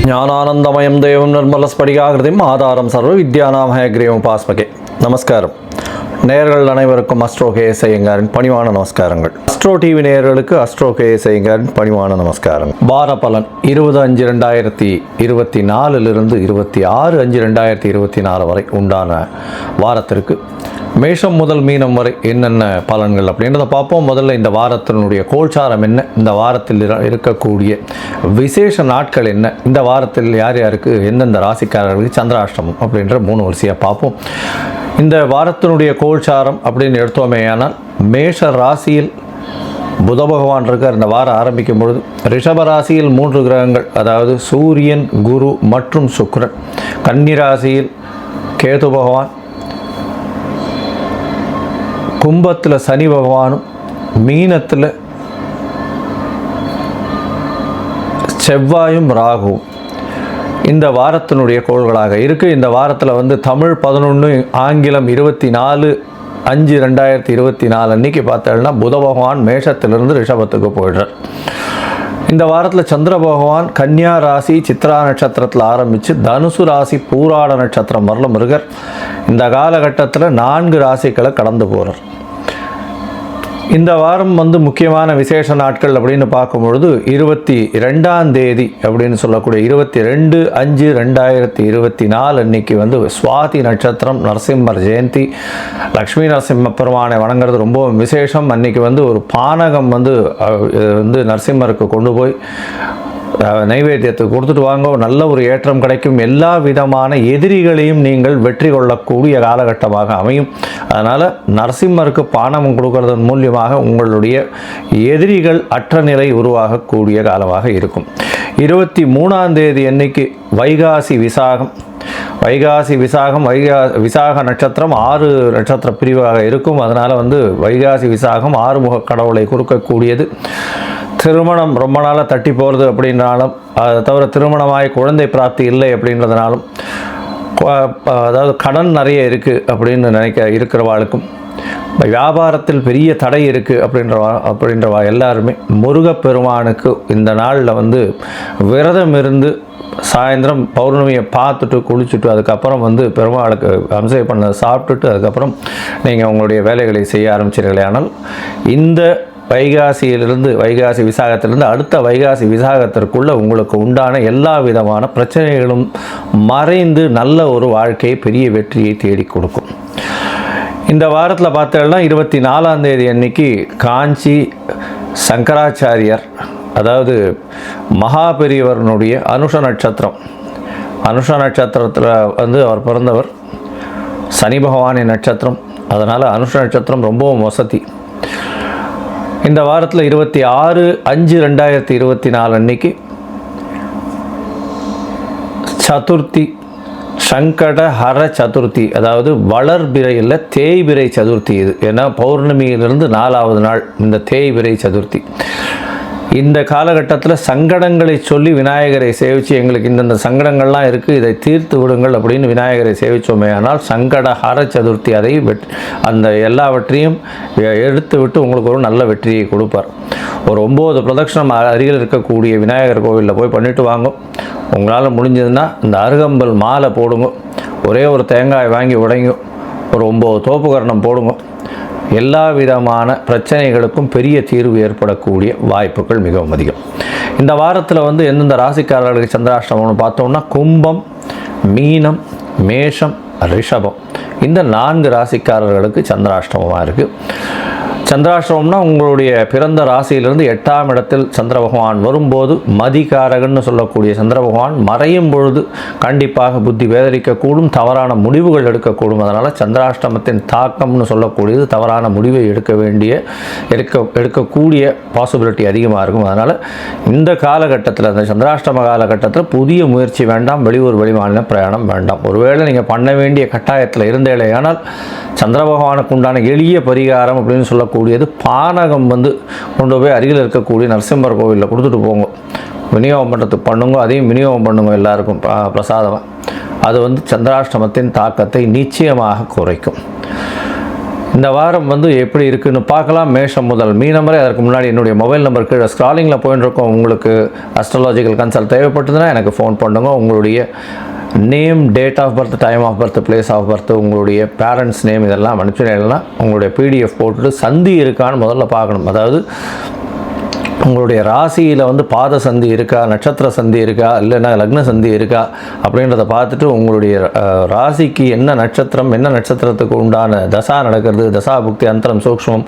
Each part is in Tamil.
ஞானானந்தமயம் தேவம் நிர்மலஸ்படிகாகிருதிம் ஆதாரம் சர்வ வித்யானாம் ஹயக்ரீவம் உபாஸ்மகே. நமஸ்காரம். நேயர்கள் அனைவருக்கும் அஸ்ட்ரோ கேஎஸ் ஐயங்காரின் பணிவான நமஸ்காரங்கள். அஸ்ட்ரோ டிவி நேயர்களுக்கு அஸ்ட்ரோ கேஎஸ் ஐயங்காரின் பணிவான நமஸ்காரங்கள். வார பலன் 20/5/2024 26/5/2024 வரை உண்டான வாரத்திற்கு மேஷம் முதல் மீனம் வரை என்னென்ன பலன்கள் அப்படின்றத பார்ப்போம். முதல்ல இந்த வாரத்தினுடைய கோல்சாரம் என்ன, இந்த வாரத்தில் இருக்கக்கூடிய விசேஷ நாட்கள் என்ன, இந்த வாரத்தில் யார் யாருக்கு எந்தெந்த ராசிக்காரர்களுக்கு சந்திராஷ்டமம் அப்படின்ற 3 வரிசையாக பார்ப்போம். இந்த வாரத்தினுடைய கோல்சாரம் அப்படின்னு எடுத்தோமேயானால் மேஷ ராசியில் புத பகவான் இருக்கார். இந்த வாரம் ஆரம்பிக்கும் பொழுது ரிஷப ராசியில் 3 கிரகங்கள், அதாவது சூரியன், குரு மற்றும் சுக்கிரன். கன்னி ராசியில் கேது பகவான், கும்பத்தில் சனி பகவானும், மீனத்தில் செவ்வாயும் ராகுவும் இந்த வாரத்தினுடைய கோள்களாக இருக்குது. இந்த வாரத்தில் தமிழ் 11, ஆங்கிலம் 24/5/2024 அன்றைக்கி பார்த்தோம்னா புத பகவான் மேஷத்திலிருந்து ரிஷபத்துக்கு போயிடுறார். இந்த வாரத்தில் சந்திர பகவான் கன்னியா ராசி சித்ரா நட்சத்திரத்தில் ஆரம்பித்து தனுசு ராசி பூராட நட்சத்திரம் வரலும் இருக்கார். இந்த காலகட்டத்தில் 4 ராசிகளை கடந்து போகிறார். இந்த வாரம் முக்கியமான விசேஷ நாட்கள் அப்படின்னு பார்க்கும்பொழுது 22ஆம் தேதி அப்படின்னு சொல்லக்கூடிய 22/5/2024 அன்னைக்கு சுவாதி நட்சத்திரம், நரசிம்மர் ஜெயந்தி, லக்ஷ்மி நரசிம்ம பெருமானை வணங்குறது ரொம்ப விசேஷம். அன்னைக்கு ஒரு பானகம் நரசிம்மருக்கு கொண்டு போய் நைவேத்தியத்துக்கு கொடுத்துட்டு வாங்க, நல்ல ஒரு ஏற்றம் கிடைக்கும். எல்லா விதமான எதிரிகளையும் நீங்கள் வெற்றி கொள்ளக்கூடிய காலகட்டமாக அமையும். அதனால் நரசிம்மருக்கு பானம் கொடுக்கறதன் மூலியமாக உங்களுடைய எதிரிகள் அற்ற நிலை உருவாகக்கூடிய காலமாக இருக்கும். 23ஆம் தேதி அன்னைக்கு வைகாசி விசாகம். விசாக நட்சத்திரம் 6 நட்சத்திர பிரிவாக இருக்கும். அதனால் வைகாசி விசாகம் ஆறுமுக கடவுளை கொடுக்கக்கூடியது. திருமணம் ரொம்ப நாளாக தட்டி போகிறது அப்படின்னாலும், அதை தவிர திருமணமாகி குழந்தை பிராப்தி இல்லை அப்படின்றதுனாலும், அதாவது கடன் நிறைய இருக்குது அப்படின்னு இருக்கிறவாளுக்கும், வியாபாரத்தில் பெரிய தடை இருக்குது அப்படின்றவா எல்லாருமே முருகப்பெருமானுக்கு இந்த நாளில் விரதம் இருந்து சாயந்தரம் பௌர்ணமியை பார்த்துட்டு குளிச்சுட்டு அதுக்கப்புறம் பெருமாளுக்கு அம்சை பண்ண சாப்பிட்டுட்டு அதுக்கப்புறம் நீங்கள் உங்களுடைய வேலைகளை செய்ய ஆரம்பிச்சிருங்களே. ஆனால் இந்த வைகாசி விசாகத்திலிருந்து அடுத்த வைகாசி விசாகத்திற்குள்ளே உங்களுக்கு உண்டான எல்லா விதமான பிரச்சனைகளும் மறைந்து நல்ல ஒரு வாழ்க்கையை, பெரிய வெற்றியை தேடி கொடுக்கும். இந்த வாரத்தில் பார்த்தோம்னா 24ஆம் தேதி அன்னைக்கு காஞ்சி சங்கராச்சாரியர், அதாவது மகாபெரியவரனுடைய அனுஷ நட்சத்திரத்தில் அவர் பிறந்தவர். சனி பகவானின் நட்சத்திரம், அதனால் அனுஷ நட்சத்திரம் ரொம்பவும் வசதி. இந்த வாரத்தில் 26/5/2024 அன்னைக்கு சதுர்த்தி, சங்கடஹர சதுர்த்தி, அதாவது வளர்பிறை இல்லை தேய்பிறை சதுர்த்தி. இது ஏன்னா பௌர்ணமியிலிருந்து 4ஆவது நாள் இந்த தேய்பிறை சதுர்த்தி. இந்த காலகட்டத்தில் சங்கடங்களை சொல்லி விநாயகரை சேவித்து, எங்களுக்கு இந்தந்த சங்கடங்கள்லாம் இருக்குது, இதை தீர்த்து விடுங்கள் அப்படின்னு விநாயகரை சேவித்தோமே ஆனால் சங்கடஹர சதுர்த்தி அதை அந்த எல்லாவற்றையும் எடுத்து விட்டு உங்களுக்கு ஒரு நல்ல வெற்றியை கொடுப்பார். ஒரு 9 பிரதட்சணம் அருகில் இருக்கக்கூடிய விநாயகர் கோவிலில் போய் பண்ணிட்டு வாங்க. உங்களால் முடிஞ்சதுன்னா இந்த அருகம்பல் மாலை போடுங்க, ஒரே ஒரு தேங்காய் வாங்கி உடைங்க, ஒரு 9 தோப்புக்கரணம் போடுங்க. எல்லா விதமான பிரச்சனைகளுக்கும் பெரிய தீர்வு ஏற்படக்கூடிய வாய்ப்புகள் மிகவும் அதிகம். இந்த வாரத்தில் எந்தெந்த ராசிக்காரர்களுக்கு சந்திராஷ்டமம்னு பார்த்தோம்னா கும்பம், மீனம், மேஷம், ரிஷபம், இந்த 4 ராசிக்காரர்களுக்கு சந்திராஷ்டமமாக இருக்குது. சந்திராஷ்டமம்னா உங்களுடைய பிறந்த ராசியிலிருந்து 8ஆம் இடத்தில் சந்திர பகவான் வரும்போது மதிகாரகன்னு சொல்லக்கூடிய சந்திர பகவான் மறையும் பொழுது கண்டிப்பாக புத்தி வேதரிக்கக்கூடும், தவறான முடிவுகள் எடுக்கக்கூடும். அதனால் சந்திராஷ்டமத்தின் தாக்கம்னு சொல்லக்கூடியது தவறான முடிவை எடுக்கக்கூடிய பாசிபிலிட்டி அதிகமாக இருக்கும். அதனால் இந்த காலகட்டத்தில், அந்த சந்திராஷ்டம காலகட்டத்தில் புதிய முயற்சி வேண்டாம், வெளியூர் வெளிமாநில பிரயாணம் வேண்டாம். ஒருவேளை நீங்கள் பண்ண வேண்டிய கட்டாயத்தில் இருந்தேலையானால் சந்திர பகவானுக்கு உண்டான எளிய பரிகாரம் அப்படின்னு சொல்லக்கூடியது பானகம் கொண்டு போய் அருகில் இருக்கக்கூடிய நரசிம்மர் கோவிலில் கொடுத்துட்டு போங்க, விநியோகம் பண்ணுறதுக்கு பண்ணுங்க. அதையும் விநியோகம் பண்ணுங்க எல்லாருக்கும் பிரசாதமாக. அது சந்திராஷ்டமத்தின் தாக்கத்தை நிச்சயமாக குறைக்கும். இந்த வாரம் வந்து எப்படி இருக்குன்னு பார்க்கலாம். மேஷம் முதல் மீனம் வரை. அதற்கு முன்னாடி என்னுடைய மொபைல் நம்பர் கீழே ஸ்க்ராலிங்கில் போயின்னு இருக்கோம். உங்களுக்கு அஸ்ட்ராலாஜிக்கல் கன்சல்ட் தேவைப்பட்டதுன்னா எனக்கு ஃபோன் பண்ணுங்க. உங்களுடைய name, date of birth, time of birth, place of birth, உங்களுடைய பேரண்ட்ஸ் நேம் இதெல்லாம் அனுப்பிச்சுனா உங்களுடைய பிடிஎஃப் போட்டுட்டு சந்தி இருக்கான்னு முதல்ல பார்க்கணும். அதாவது உங்களுடைய ராசியில் வந்து பாத சந்தி இருக்கா, நட்சத்திர சந்தி இருக்கா, இல்லைன்னா லக்ன சந்தி இருக்கா அப்படின்றத பார்த்துட்டு உங்களுடைய ராசிக்கு என்ன நட்சத்திரம், என்ன நட்சத்திரத்துக்கு உண்டான தசா நடக்கிறது, தசா புக்தி அந்தரம் சூக்ஷ்மம்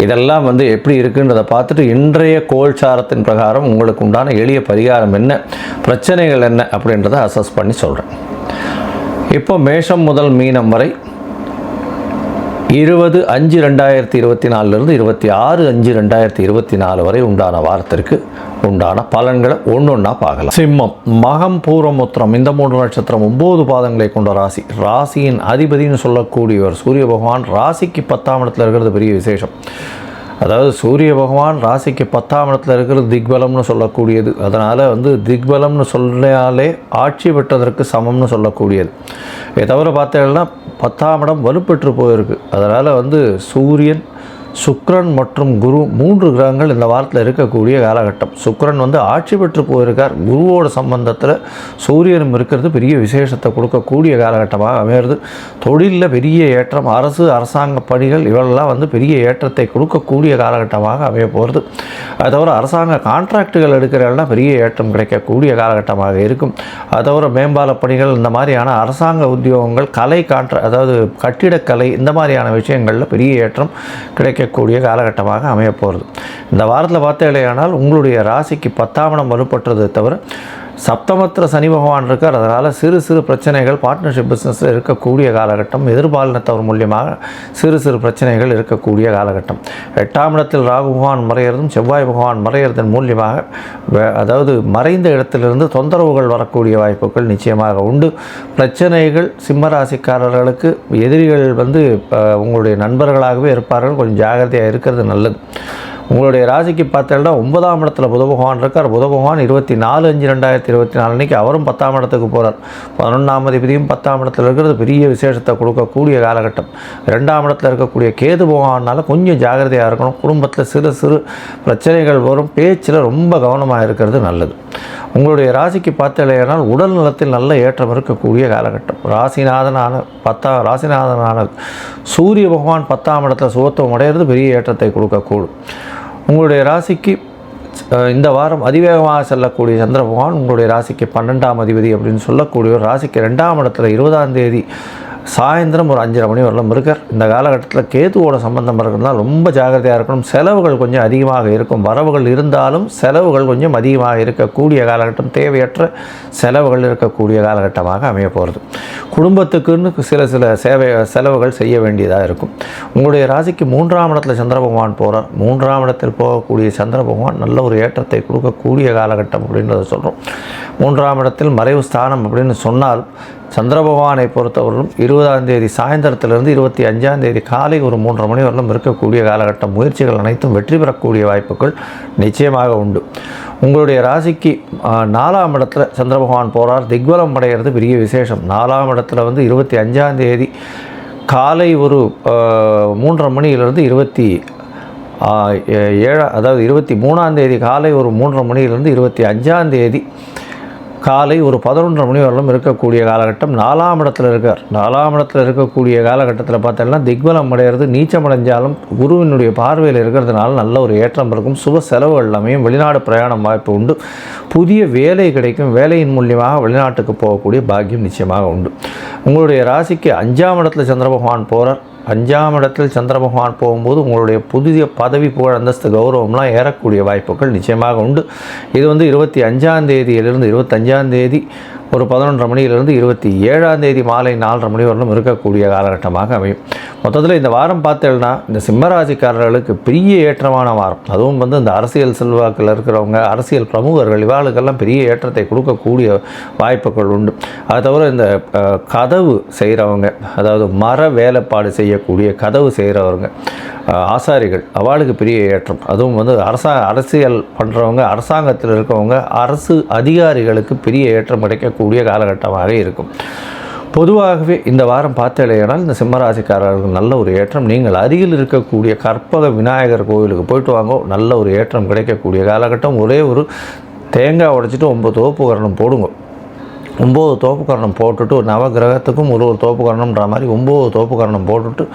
இதெல்லாம் வந்து எப்படி இருக்குன்றதை பார்த்துட்டு இன்றைய கோல்சாரத்தின் பிரகாரம் உங்களுக்கு உண்டான எளிய பரிகாரம் என்ன, பிரச்சனைகள் என்ன அப்படின்றத அசஸ் பண்ணி சொல்கிறேன். இப்போ மேஷம் முதல் மீனம் வரை 20/5/2024 26/5/2024 வரை உண்டான வாரத்திற்கு உண்டான பலன்களை ஒன்றொன்னா பார்க்கலாம். சிம்மம், மகம், பூரம், உத்திரம் இந்த 3 நட்சத்திரம் 9 பாதங்களை கொண்ட ராசி. ராசியின் அதிபதினு சொல்லக்கூடியவர் சூரிய பகவான் ராசிக்கு 10ஆம் இடத்துல இருக்கிறது பெரிய விசேஷம். அதாவது சூரிய பகவான் ராசிக்கு 10ஆம் இடத்துல இருக்கிறது திக்பலம்னு சொல்லக்கூடியது. அதனால் வந்து திக்பலம்னு சொன்னாலே ஆட்சி பெற்றதற்கு சமம்னு சொல்லக்கூடியது. இதை தவிர பார்த்தீங்கன்னா 10ஆம் இடம் வலுப்பெற்று போயிருக்கு. அதனால் வந்து சூரியன், சுக்கிரன் மற்றும் குரு 3 கிரகங்கள் இந்த வாரத்தில் இருக்கக்கூடிய காலகட்டம். சுக்கிரன் வந்து ஆட்சி பெற்று போயிருக்கார். குருவோட சம்பந்தத்தில் சூரியனும் இருக்கிறது பெரிய விசேஷத்தை கொடுக்கக்கூடிய காலகட்டமாக அமைகிறது. தொழிலில் பெரிய ஏற்றம், அரசாங்க பணிகள் இவெல்லாம் வந்து பெரிய ஏற்றத்தை கொடுக்கக்கூடிய காலகட்டமாக அமைய போகிறது. அது தவிர அரசாங்க கான்ட்ராக்டுகள் எடுக்கிறதெல்லாம் பெரிய ஏற்றம் கிடைக்கக்கூடிய காலகட்டமாக இருக்கும். அது தவிர மேம்பால பணிகள் இந்த மாதிரியான அரசாங்க உத்தியோகங்கள், கலை அதாவது கட்டிடக்கலை இந்த மாதிரியான விஷயங்களில் பெரிய ஏற்றம் கிடைக்கக்கூடிய காலகட்டமாக அமைய போகிறது. இந்த வாரத்தில் பார்த்தீங்களேயானால் உங்களுடைய ராசிக்கு 10ஆம் இடம் வலுப்பட்டதை தவிர சப்தமத்தில் சனி பகவான் இருக்கார். அதனால் சிறு சிறு பிரச்சனைகள் பார்ட்னர்ஷிப் பிஸ்னஸில் இருக்கக்கூடிய காலகட்டம். எதிர்பாலினத்தவர் மூலியமாக சிறு சிறு பிரச்சனைகள் இருக்கக்கூடிய காலகட்டம். 8ஆம் இடத்தில் ராகு பகவான் மறையிறதும் செவ்வாய் பகவான் மறையிறதன் மூலியமாக அதாவது மறைந்த இடத்திலிருந்து தொந்தரவுகள் வரக்கூடிய வாய்ப்புகள் நிச்சயமாக உண்டு. பிரச்சனைகள் சிம்மராசிக்காரர்களுக்கு எதிரிகள் வந்து உங்களுடைய நண்பர்களாகவே இருப்பார்கள். கொஞ்சம் ஜாகிரதையாக இருக்கிறது நல்லது. உங்களுடைய ராசிக்கு பார்த்தீங்கன்னா 9ஆம் இடத்துல புத பகவான் இருக்கார். புத பகவான் 24/5/2024 அன்றைக்கி அவரும் 10ஆம் இடத்துக்கு போகிறார். 11ஆம் அதிபதியும் 10ஆம் இடத்துல இருக்கிறது பெரிய விசேஷத்தை கொடுக்கக்கூடிய காலகட்டம். 2ஆம் இடத்துல இருக்கக்கூடிய கேது பகவானால் கொஞ்சம் ஜாகிரதையாக இருக்கணும். குடும்பத்தில் சிறு சிறு பிரச்சனைகள் வரும். பேச்சில் ரொம்ப கவனமாக இருக்கிறது நல்லது. உங்களுடைய ராசிக்கு பார்த்தீங்கன்னா உடல் நலத்தில் நல்ல ஏற்றம் இருக்கக்கூடிய காலகட்டம். ராசிநாதனான சூரிய பகவான் 10ஆம் இடத்துல சுகத்துவம் அடைகிறது பெரிய ஏற்றத்தை கொடுக்கக்கூடும். உங்களுடைய ராசிக்கு இந்த வாரம் அதிவேகமாக செல்லக்கூடிய சந்திர பகவான் உங்களுடைய ராசிக்கு 12ஆம் அதிபதி அப்படின்னு சொல்லக்கூடிய ராசிக்கு 2ஆம் இடத்துல 20ஆம் தேதி சாயந்தரம் ஒரு 5:30 மணி வரலாம் இருக்கார். இந்த காலகட்டத்தில் கேதுவோட சம்பந்தம் இருக்கிறதுனால ரொம்ப ஜாகிரதையாக இருக்கணும். செலவுகள் கொஞ்சம் அதிகமாக இருக்கும். வரவுகள் இருந்தாலும் செலவுகள் கொஞ்சம் அதிகமாக இருக்கக்கூடிய காலகட்டம். தேவையற்ற செலவுகள் இருக்கக்கூடிய காலகட்டமாக அமைய போகிறது. குடும்பத்துக்குன்னு சில செலவுகள் செய்ய வேண்டியதாக இருக்கும். உங்களுடைய ராசிக்கு 3ஆம் இடத்துல சந்திர பகவான் போகிறார். 3ஆம் இடத்தில் போகக்கூடிய சந்திர பகவான் நல்ல ஒரு ஏற்றத்தை கொடுக்கக்கூடிய காலகட்டம் அப்படின்றத சொல்கிறோம். 3ஆம் இடத்தில் மறைவு ஸ்தானம் அப்படின்னு சொன்னால் சந்திர பகவானை பொறுத்தவரையிலும் 20ஆம் தேதி சாயந்தரத்திலிருந்து 25ஆம் தேதி காலை ஒரு 3:30 மணி வரலும் இருக்கக்கூடிய காலகட்டம். முயற்சிகள் அனைத்தும் வெற்றி பெறக்கூடிய வாய்ப்புகள் நிச்சயமாக உண்டு. உங்களுடைய ராசிக்கு 4ஆம் இடத்துல சந்திர பகவான் போகிறார். திக்பலம் அடைகிறது பெரிய விசேஷம். 4ஆம் இடத்துல வந்து 25ஆம் தேதி காலை ஒரு 3:30 மணியிலிருந்து 23ஆம் தேதி காலை ஒரு 3:30 மணியிலிருந்து 25ஆம் தேதி காலை ஒரு 11:30 மணி வரலும் இருக்கக்கூடிய காலகட்டம். 4ஆம் இடத்துல இருக்கார். 4ஆம் இடத்துல இருக்கக்கூடிய காலகட்டத்தில் பார்த்தோம்னா திக்பலம் அடைகிறது. நீச்சம் அடைஞ்சாலும் குருவினுடைய பார்வையில் இருக்கிறதுனால நல்ல ஒரு ஏற்றம் இருக்கும். சுப செலவுகள் எல்லாமே வெளிநாடு பிரயாணம் வாய்ப்பு உண்டு. புதிய வேலை கிடைக்கும். வேலையின் மூலியமாக வெளிநாட்டுக்கு போகக்கூடிய பாக்கியம் நிச்சயமாக உண்டு. உங்களுடைய ராசிக்கு 5ஆம் இடத்துல சந்திர பகவான் போகிறார். 5ஆம் இடத்தில் சந்திர பகவான் போகும்போது உங்களுடைய புதிய பதவி, புகழ், அந்தஸ்து, கௌரவம்லாம் ஏறக்கூடிய வாய்ப்புகள் நிச்சயமாக உண்டு. இது வந்து 25ஆம் தேதியிலிருந்து 25ஆம் தேதி ஒரு 11:30 மணியிலிருந்து 27ஆம் தேதி மாலை 4:30 மணி வரலும் இருக்கக்கூடிய காலகட்டமாக அமையும். மொத்தத்தில் இந்த வாரம் பார்த்தீங்கன்னா இந்த சிம்மராசிக்காரர்களுக்கு பெரிய ஏற்றமான வாரம். அதுவும் வந்து இந்த அரசியல் செல்வாக்கில் இருக்கிறவங்க, அரசியல் பிரமுகர்கள் இவாளுக்கெல்லாம் பெரிய ஏற்றத்தை கொடுக்கக்கூடிய வாய்ப்புகள் உண்டு. அது தவிர இந்த கதவு செய்கிறவங்க, அதாவது மர வேலைப்பாடு செய்யக்கூடிய கதவு செய்கிறவங்க, ஆசாரிகள், அவளுக்கு பெரிய ஏற்றம். அதுவும் வந்து அரசியல் பண்ணுறவங்க, அரசாங்கத்தில் இருக்கவங்க, அரசு அதிகாரிகளுக்கு பெரிய ஏற்றம் கிடைக்கக்கூடிய காலகட்டமாக இருக்கும். பொதுவாகவே இந்த வாரம் பார்த்தேனால் இந்த சிம்மராசிக்காரர்கள் நல்ல ஒரு ஏற்றம். நீங்கள் அருகில் இருக்கக்கூடிய கற்பக விநாயகர் கோவிலுக்கு போயிட்டு வாங்க, நல்ல ஒரு ஏற்றம் கிடைக்கக்கூடிய காலகட்டம். ஒரே ஒரு தேங்காய் உடைச்சிட்டு 9 தோப்புக்கரணம் போடுங்க. 9 தோப்புக்கரணம் போட்டுட்டு ஒரு நவகிரகத்துக்கும் ஒரு தோப்புக்கரணம்ன்ற மாதிரி 9 தோப்புக்கரணம் போட்டுட்டு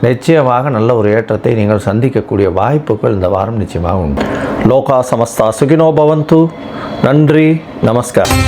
நிச்சயமாக நல்ல ஒரு ஏற்றத்தை நீங்கள் சந்திக்கக்கூடிய வாய்ப்புகள் இந்த வாரம் நிச்சயமாக உண்டு. லோகா சமஸ்தா சுகினோ பவந்து. நன்றி, நமஸ்காரம்.